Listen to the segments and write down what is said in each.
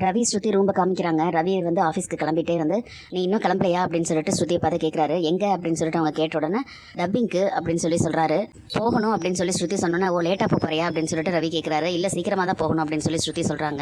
ரவி ஸ்ருதி ரூம்ப காமிக்கிறாங்க. ரவி வந்து ஆஃபீஸ்க்கு கிளம்பிட்டே வந்து நீ இன்னும் கிளம்பலையா அப்படின்னு சொல்லிட்டு ஸ்ருதியை பார்த்து கேட்குறாரு. எங்கே அப்படின்னு சொல்லிட்டு அவங்க கேட்ட உடனே டப்பிங்க்கு அப்படின்னு சொல்லி சொல்கிறாரு. போகணும் அப்படின்னு சொல்லி ஸ்ருதி சொன்னோன்னே ஓ லேட்டாக போறியா அப்படின்னு சொல்லிட்டு ரவி கேட்குறாரு. இல்லை சீக்கிரமாக தான் போகணும் அப்படின்னு சொல்லி ஸ்ருதி சொல்கிறாங்க.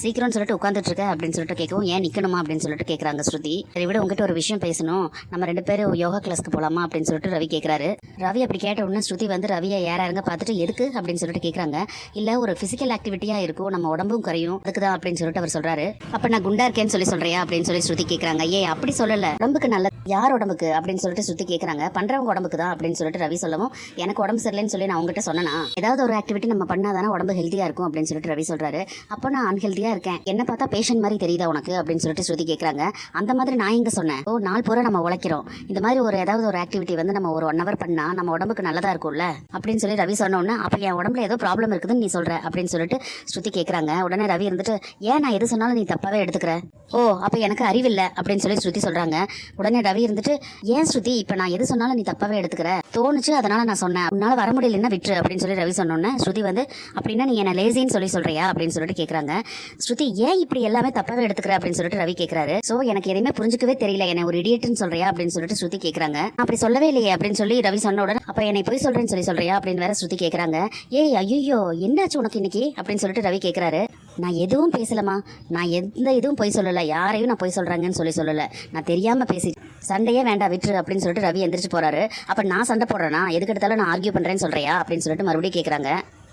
சீக்கிரம்னு சொல்லிட்டு உட்காந்துட்டு இருக்க அப்படின்னு சொல்லிட்டு கேட்கவும் ஏன் நிற்கணுமா அப்படின்னு சொல்லிட்டு கேட்குறாங்க ஸ்ருதி. இதை விட உங்ககிட்ட ஒரு விஷயம் பேசணும், நம்ம 2 பேரும் யோகா கிளாஸ்க்கு போகலாமா அப்படின்னு சொல்லிட்டு ரவி கேட்குறாரு. ரவி அப்படி கேட்ட உடனே ஸ்ருதி வந்து ரவியை யாராருங்க பார்த்துட்டு எதுக்கு அப்படின்னு சொல்லிட்டு கேட்குறாங்க. இல்லை ஒரு ஃபிசிக்கல் ஆக்டிவிட்டியாக இருக்கும், நம்ம உடம்பும் குறையும், அதுக்கு தான் அப்படின்னு சொல்லிட்டு அவர் சொல்கிறாரு. அப்போ நான் குண்டா இருக்கேன்னு சொல்லி சொல்றியா அப்படின்னு சொல்லி ஸ்ருதி கேட்குறாங்க. ஏ அப்படி சொல்லலை, உடம்புக்கு நல்ல யார் உடம்புக்கு அப்படின்னு சொல்லிட்டு ஸ்ருதி கேட்குறாங்க. பண்ணுறவங்க உடம்புக்கு தான் அப்படின்னு சொல்லிட்டு ரவி சொல்லவும் எனக்கு உடம்பு சரியில்லைன்னு சொல்லி நான் உங்ககிட்ட சொன்னேன்னா ஏதாவது ஒரு ஆக்டிவிட்டி நம்ம பண்ணாதானே உடம்பு ஹெல்த்தியாக இருக்கும் அப்படின்னு சொல்லிட்டு ரவி சொல்கிறாரு. அப்போ நான் அன்ஹெல்த்தியாக இருக்கேன், என்ன பார்த்தா பேஷண்ட் மாதிரி தெரியுதா உனக்கு அப்படின்னு சொல்லிட்டு ஸ்ருதி கேட்குறாங்க. அந்த மாதிரி நான் எங்கே சொன்னேன், ஓ நாள் பூரா நம்ம உழைக்கிறோம், இந்த மாதிரி ஒரு ஏதாவது ஒரு ஆக்டிவிட்டி வந்து நம்ம ஒரு 1 hour பண்ணால் நம்ம உடம்புக்கு நல்லதாக இருக்கும்ல அப்படின்னு சொல்லி ரவி சொன்னோன்னே அப்போ என் உடம்புல ஏதோ ப்ராப்ளம் இருக்குதுன்னு நீ சொல்கிற அப்படின்னு சொல்லிட்டு ஸ்ருதி கேட்குறாங்க. உடனே ரவி இருந்துட்டு ஏன் நான் எது சொன்னாலும் நீ தப்பாகவே எடுத்துக்கிற, ஓ அப்போ எனக்கு அறிவில்லை அப்படின்னு சொல்லி ஸ்ருதி சொல்கிறாங்க. உடனே ரவி இருந்துட்டு ஏன் ஸ்ருதி இப்போ நான் எது சொன்னாலும் நீ தப்பாகவே எடுத்துக்கிற, தோணுச்சு அதனால நான் சொன்னேன், உன்னால் வர முடியலன்னா விட்டுரு அப்படின்னு சொல்லி ரவி சொன்னோன்னே ஸ்ருதி வந்து அப்படின்னா நீ என்ன லேசின்னு சொல்லி சொல்கிறியா அப்படின்னு சொல்லிட்டு கேட்குறாங்க. ஸ்ருதி ஏன் இப்படி எல்லாமே தப்பாகவே எடுத்துக்கிற அப்படின்னு சொல்லிட்டு ரவி கேட்குறாரு. ஸோ எனக்கு எதுவுமே புரிஞ்சிக்கவே தெரியல, என்ன ஒரு இடியட்னு சொல்றியா அப்படின்னு சொல்லிட்டு ஸ்ருதி கேட்குறாங்க. அப்படி சொல்லவே இல்லையே அப்படின்னு சொல்லி ரவி சொன்ன உடனே அப்போ என்னை போய் சொல்கிறேன்னு சொல்லி சொல்றியா அப்படின்னு வேற ஸ்ருதி கேட்குறாங்க. ஏய் ஐயோ என்னாச்சு உனக்கு இன்னைக்கு அப்படின்னு சொல்லிட்டு ரவி கேட்குறாரு. நான் எதுவும் பேசலமா, நான் எந்த இதுவும் பொய் சொல்லலை, யாரையும் நான் பொய் சொல்கிறாங்கன்னு சொல்லலை, நான் தெரியாமல் பேசி சண்டையே வேண்டாம் விட்டுரு அப்படின்னு சொல்லிட்டு ரவி எந்திரிச்சு போறாரு. அப்போ நான் சண்டை போடுறேன்னா எதுக்கு எடுத்தாலும் நான் ஆர்கியூ பண்ணுறேன்னு சொல்கிறியா அப்படின்னு சொல்லிட்டு மறுபடியும் கேட்குறாங்க.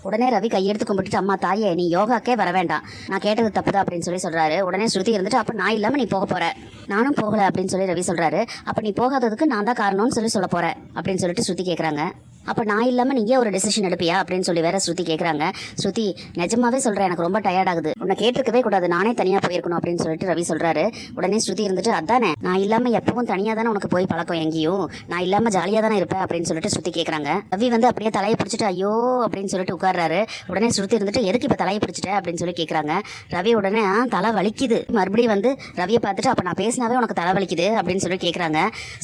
உடனே ரவி கையெடுத்து கும்பிட்டுட்டு அம்மா தாயே நீ யோகாக்கே வர வேண்டாம், நான் கேட்டது தப்புதான் அப்படின்னு சொல்லி சொல்கிறாரு. உடனே ஸ்ருதி இருந்துட்டு அப்போ நான் இல்லாமல் நீ போக போகிற, நானும் போகலை அப்படின்னு சொல்லி ரவி சொல்கிறாரு. அப்போ நீ போகாததுக்கு நான் தான் காரணம்னு சொல்ல போகிறேன் அப்படின்னு சொல்லிட்டு ஸ்ருதி கேட்குறாங்க. அப்போ நான் இல்லாமல் நீயே ஒரு டெசிஷன் எடுப்பியா அப்படின்னு சொல்லி வேற ஸ்ருதி கேட்குறாங்க. ஸ்ருதி நிஜமாவே சொல்கிறேன், எனக்கு ரொம்ப டயர்ட் ஆகுது, உன்னை கேட்டிருக்கவே கூடாது, நானே தனியாக போயிருக்கணும் அப்படின்னு சொல்லிட்டு ரவி சொல்கிறாரு. உடனே ஸ்ருதி இருந்துட்டு அதானே நான் இல்லாமல் எப்பவும் தனியாக தானே உனக்கு போய் பழக்கம், எங்கேயும் நான் இல்லாமல் ஜாலியாக தானே இருப்பேன் அப்படின்னு சொல்லிட்டு ஸ்ருதி கேட்குறாங்க. ரவி வந்து அப்படியே தலையை பிடிச்சிட்டு ஐயோ அப்படின்னு சொல்லிட்டு உட்கார்றாரு. உடனே ஸ்ருதி இருந்துட்டு எதுக்கு இப்போ தலையை பிடிச்சிட்ட அப்படின்னு சொல்லி கேட்குறாங்க. ரவி உடனே தலை வலிக்குது, மறுபடியும் வந்து ரவியை பார்த்துட்டு அப்போ நான் பேசினாவே உனக்கு தலை வலிக்குது அப்படின்னு சொல்லி கேட்குறாங்க.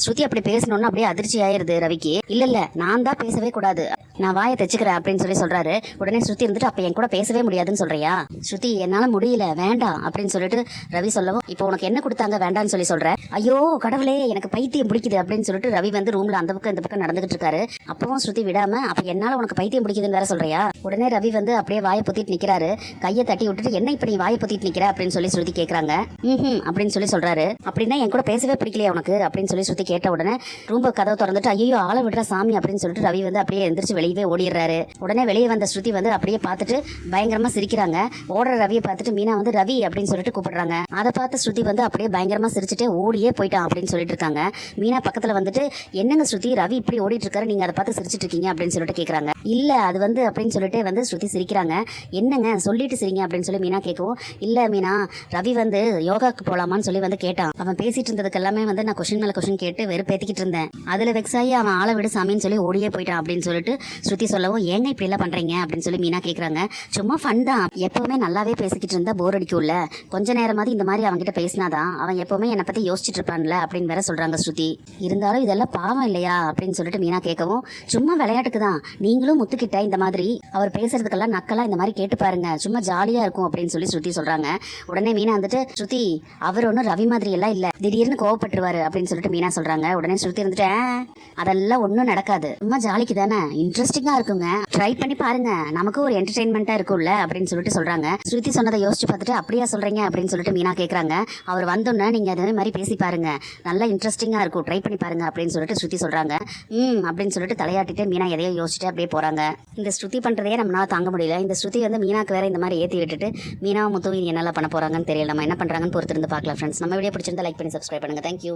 ஸ்ருதி அப்படி பேசணுன்னு அப்படியே அதிர்ச்சி ஆயிருது ரவிக்கு. இல்லை நான் தான் பேசவே கூடாது, நான் வாயை தைச்சுக்கிறேன் அப்படின்னு சொல்லி சொல்றாரு. உடனே ஸ்ருதி இருந்துட்டு அப்ப என் கூட பேசவே முடியாதுன்னு சொல்றியா, ஸ்ருதி என்னால முடியல வேண்டாம் அப்படின்னு சொல்லிட்டு ரவி சொல்லவும் இப்போ உனக்கு என்ன கொடுத்தாங்க வேண்டான்னு சொல்லி சொல்ற, ஐயோ கடவுளே எனக்கு பைத்தியம் பிடிக்குது அப்படின்னு சொல்லிட்டு ரவி வந்து ரூம்ல அந்த பக்கம் இந்த பக்கம் நடந்துகிட்டு இருக்காரு. அப்பவும் ஸ்ருதி விடாம அப்ப என்னால உனக்கு பைத்தியம் பிடிக்குதுன்னு வேற சொல்றியா. உடனே ரவி வந்து அப்படியே வாயை பொத்திட்டு நிக்கிறாரு, கையை தட்டி விட்டுட்டு என்ன இப்ப நீ வாயை பொத்திட்டு நிக்கிற அப்படின்னு சொல்லி ஸ்ருதி கேட்கறாங்க. அப்படின்னு சொல்லி சொல்றாரு. அப்படின்னா என் கூட பேசவே பிடிக்கலையா உனக்கு அப்படின்னு சொல்லி ஸ்ருதி கேட்ட உடனே ரூம் கதவை திறந்துட்டு ஐயோ ஆளை விடுற சாமி அப்படின்னு சொல்லிட்டு ரவி வந்து அப்படியே எந்திரிச்சு வெளியவே ஓடிடுறாரு. உடனே வெளியே வந்த ஸ்ருதி வந்து அப்படியே பார்த்துட்டு பயங்கரமா சிரிக்கிறாங்க. ஓடுற ரவியை பார்த்துட்டு மீனா வந்து ரவி அப்படின்னு சொல்லிட்டு கூப்பிடுறாங்க. அதை பார்த்து ஸ்ருதி வந்து அப்படியே பயங்கரமா சிரிச்சுட்டே ஓடியே போயிட்டான் அப்படின்னு சொல்லிட்டு இருக்காங்க. மீனா பக்கத்துல வந்துட்டு என்னங்க ஸ்ருதி ரவி இப்படி ஓடிட்டு இருக்காரு, நீங்க அதை பார்த்து சிரிச்சிட்டு இருக்கீங்க அப்படின்னு சொல்லிட்டு கேட்கறாங்க. இல்ல அது வந்து அப்படின்னு சொல்லிட்டு வந்து ஸ்ருதி சிரிக்கிறாங்க. என்னங்க சொல்லிட்டு சிரிங்க அப்படின்னு சொல்லி மீனா கேட்கவும் இல்ல மீனா ரவி வந்து யோகாக்கு போலாமான்னு சொல்லி வந்து கேட்டான், அவன் பேசிட்டு இருந்ததுக்கு எல்லாமே வந்து நான் கொஸ்டின் மேல கொஸ்டின் கேட்டு வெறுப்பேத்திக்கிட்டு இருந்தேன், அதுல வெக்ஸாயி அவன் ஆளை விடு சாமின்னு சொல்லி ஓடியே போயிட்டான் அப்படின்னு சொல்லிட்டு ஸ்ருதி சொல்லவும் ஏங்க இப்படி எல்லாம் பண்றீங்க அப்படின்னு சொல்லி மீனா கேட்கறாங்க. சும்மா ஃபன் தான், எப்பவுமே நல்லாவே பேசிக்கிட்டு இருந்தா போர் அடிக்கும்ல, கொஞ்ச நேரமாவது இந்த மாதிரி அவன்கிட்ட பேசினாதான் அவன் எப்பவுமே என்னை பத்தி யோசிச்சுட்டு இருப்பான்ல அப்படின்னு வேற சொல்றாங்க ஸ்ருதி. இருந்தாலும் இதெல்லாம் பாவம் இல்லையா அப்படின்னு சொல்லிட்டு மீனா கேட்கவும் சும்மா விளையாட்டுக்கு தான், நீங்களும் முத்துக்கிட்ட இந்த மாதிரி அவர் பேசுறதுக்கெல்லாம் நக்கலா இந்த மாதிரி கேட்டு பாருங்க, சும்மா ஜாலியா இருக்கும் அப்படின்னு சொல்லி ஸ்ருதி சொல்றாங்க. உடனே மீனா வந்துட்டு ஸ்ருதி அவர் ஒன்றும் ரவி மாதிரி எல்லாம் இல்ல, திடீர்னு கோவப்பட்டுருவாரு அப்படின்னு சொல்லிட்டு மீனா சொல்றாங்க. உடனே ஸ்ருதி இருந்துட்டு அதெல்லாம் ஒன்றும் நடக்காது, சும்மா ஜாலிக்கு தானே, இன்ட்ரெஸ்டிங்கா இருக்குங்க, ட்ரை பண்ணி பாருங்க, நமக்கு ஒரு என்டர்டைன்மெண்டா இருக்கும்ல அப்படின்னு சொல்லிட்டு சொல்றாங்க. ஸ்ருதி சொன்னதை யோசிச்சு பார்த்துட்டு அப்படியா சொல்றீங்க அப்படின்னு சொல்லிட்டு மீனா கேட்கறாங்க. அவர் வந்தோன்னே நீங்க அதே மாதிரி பேசி பாருங்க, நல்லா இன்ட்ரெஸ்டிங்கா இருக்கும், ட்ரை பண்ணி பாருங்க அப்படின்னு சொல்லிட்டு ஸ்ருதி சொல்றாங்க. அப்படின்னு சொல்லிட்டு தலையாட்டிட்டு மீனா எதையோ யோசிச்சுட்டு அப்படியே போறாங்க. இந்த ஸ்ருதி பண்றதே நம்மளால தாங்க முடியல. இந்த ஸ்ருதி வந்து மீனாக்கு வேற இந்த மாதிரி ஏற்றி விட்டுட்டு மீனாவும் முத்துவும் என்னெல்லாம் பண்ண போறாங்கன்னு தெரியல, நம்ம என்ன பண்றாங்கன்னு பொறுத்திருந்து பார்க்கலாம் ஃப்ரெண்ட்ஸ். நம்ம வீடியோ பிடிச்சிருந்தா லைக் பண்ணி சப்ஸ்கிரைப் பண்ணுங்க. தேங்க்யூ.